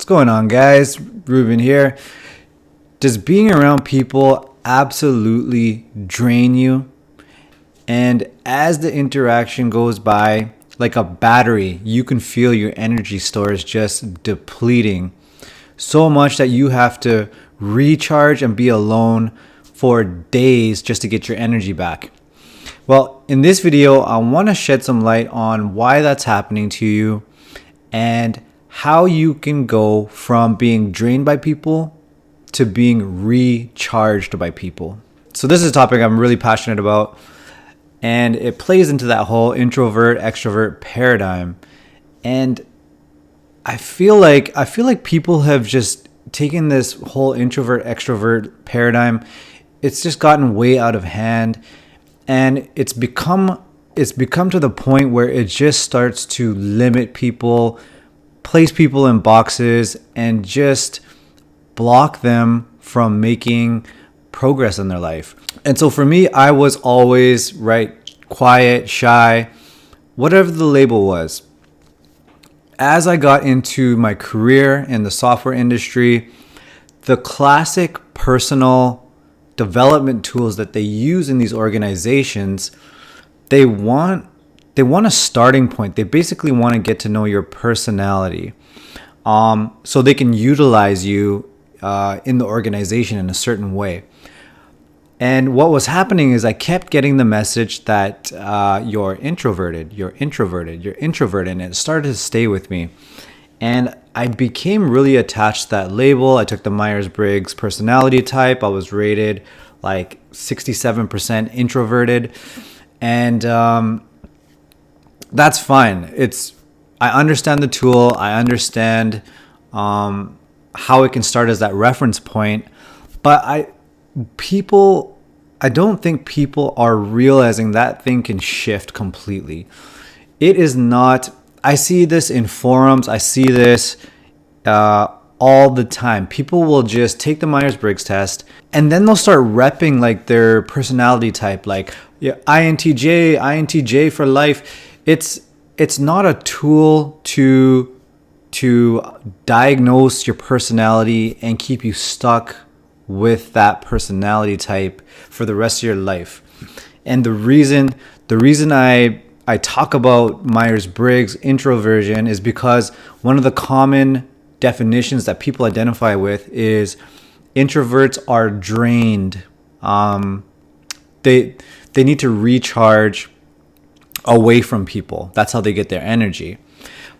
What's going on, guys? Rubin here. Does being around people absolutely drain you? And as the interaction goes by, like a battery, you can feel your energy stores just depleting so much that you have to recharge and be alone for days just to get your energy back. Well, in this video, I want to shed some light on why that's happening to you and how you can go from being drained by people to being recharged by people. So this is a topic I'm really passionate about, and it plays into that whole introvert extrovert paradigm. And I feel like people have just taken this whole introvert extrovert paradigm. It's just gotten way out of hand, and it's become to the point where it just starts to limit people, place people in boxes, and just block them from making progress in their life. And so for me, I was always quiet, shy, whatever the label was. As I got into my career in the software industry, the classic personal development tools that they use in these organizations, they want a starting point. They basically want to get to know your personality, so they can utilize you in the organization in a certain way. And what was happening is I kept getting the message that you're introverted, and it started to stay with me. And I became really attached to that label. I took the Myers-Briggs personality type. I was rated like 67% introverted. And that's fine. I understand the tool. I understand how it can start as that reference point. But I don't think people are realizing that thing can shift completely. It is not. I see this in forums. I see this all the time. People will just take the Myers-Briggs test and then they'll start repping like their personality type, like INTJ for life. It's not a tool to diagnose your personality and keep you stuck with that personality type for the rest of your life. And the reason I talk about Myers-Briggs introversion is because one of the common definitions that people identify with is introverts are drained. They need to recharge away from people. That's how they get their energy.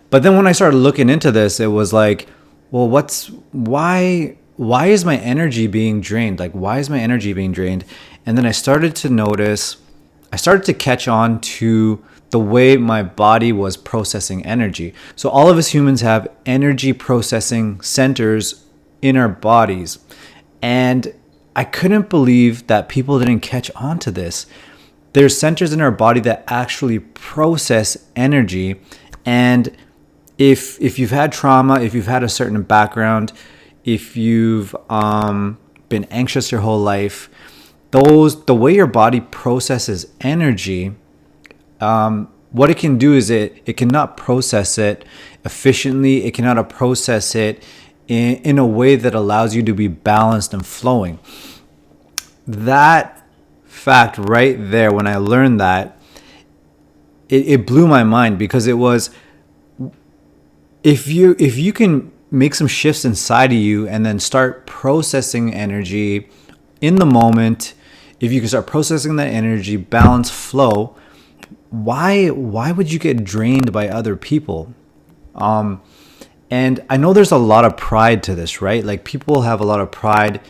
But then when I started looking into this, it was like, well, why is my energy being drained? Like, why is my energy being drained? And then I started to catch on to the way my body was processing energy. So all of us humans have energy processing centers in our bodies. And I couldn't believe that people didn't catch on to this. There's centers in our body that actually process energy. And if you've had trauma, if you've had a certain background, if you've been anxious your whole life, the way your body processes energy, what it can do is it cannot process it efficiently. It cannot process it in a way that allows you to be balanced and flowing. That fact right there, when I learned that, it blew my mind, because it was, if you can make some shifts inside of you and then start processing energy in the moment, if you can start processing that energy, balance, flow, why would you get drained by other people? And I know there's a lot of pride to this, right? Like, people have a lot of pride.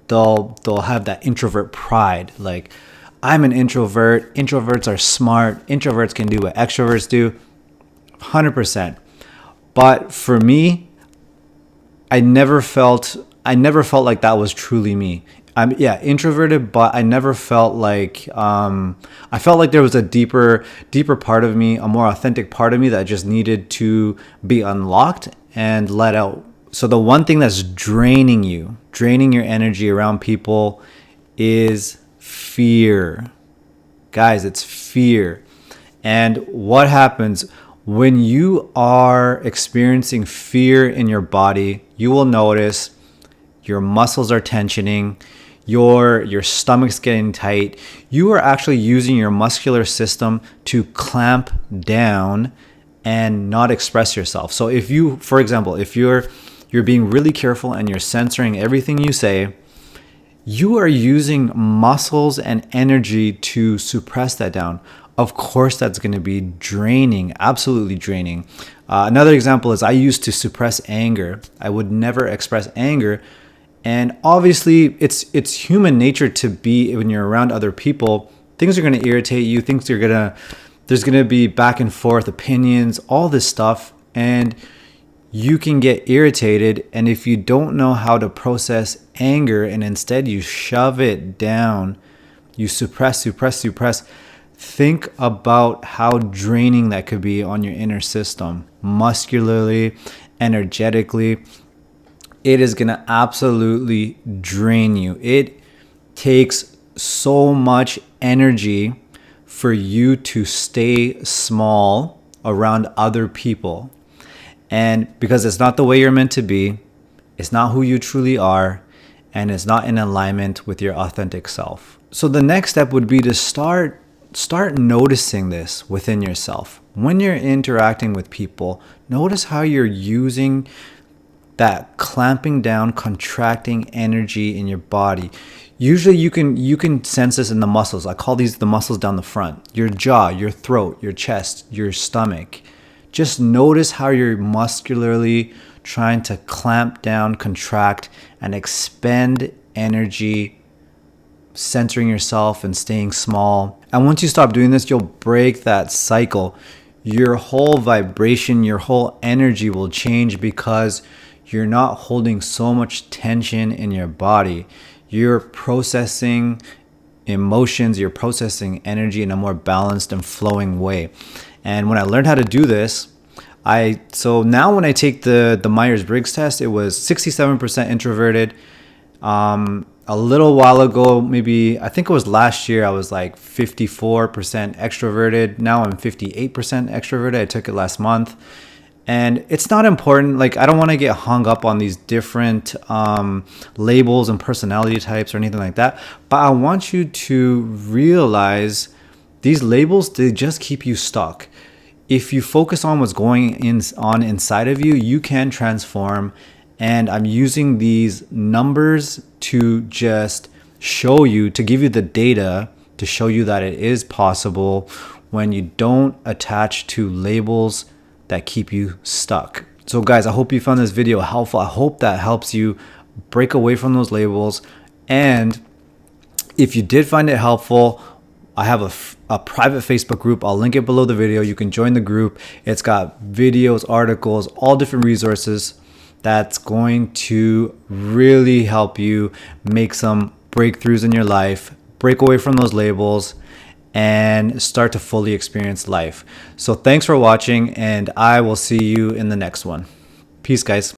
They'll have that introvert pride. Like, I'm an introvert. Introverts are smart. Introverts can do what extroverts do. 100%. But for me, I never felt like that was truly me. I'm introverted, but I never felt like I felt like there was a deeper part of me, a more authentic part of me that just needed to be unlocked and let out. So the one thing that's draining your energy around people is fear. Guys, it's fear. And what happens When you are experiencing fear in your body, you will notice your muscles are tensioning, your stomach's getting tight. You are actually using your muscular system to clamp down and not express yourself. So if you, for example, if you're being really careful and you're censoring everything you say, you are using muscles and energy to suppress that down. Of course, that's going to be draining, absolutely draining. Another example is I used to suppress anger. I would never express anger. And obviously, it's human nature to be, when you're around other people, things are going to irritate you. There's going to be back and forth opinions, all this stuff. And you can get irritated. And if you don't know how to process anger and instead you shove it down, you suppress, think about how draining that could be on your inner system, muscularly, energetically. It is going to absolutely drain you. It takes so much energy for you to stay small around other people. And because it's not the way you're meant to be, it's not who you truly are, and it's not in alignment with your authentic self. So the next step would be to start noticing this within yourself. When you're interacting with people, notice how you're using that clamping down, contracting energy in your body. Usually you can sense this in the muscles. I call these the muscles down the front. Your jaw, your throat, your chest, your stomach. Just notice how you're muscularly trying to clamp down, contract, and expend energy, centering yourself and staying small. And once you stop doing this, you'll break that cycle. Your whole vibration, your whole energy will change because you're not holding so much tension in your body. You're processing emotions, you're processing energy in a more balanced and flowing way. And when I learned how to do this, so now when I take the Myers-Briggs test, it was 67% introverted. A little while ago, maybe I think it was last year, I was like 54% extroverted. Now I'm 58% extroverted. I took it last month. And it's not important. Like, I don't want to get hung up on these different labels and personality types or anything like that. But I want you to realize these labels, they just keep you stuck. If you focus on what's going on inside of you, you can transform. And I'm using these numbers to just show you, to give you the data, to show you that it is possible when you don't attach to labels that keep you stuck. So guys, I hope you found this video helpful. I hope that helps you break away from those labels. And if you did find it helpful, I have a private Facebook group. I'll link it below the video. You can join the group. It's got videos, articles, all different resources that's going to really help you make some breakthroughs in your life, break away from those labels, and start to fully experience life. So thanks for watching, and I will see you in the next one. Peace, guys.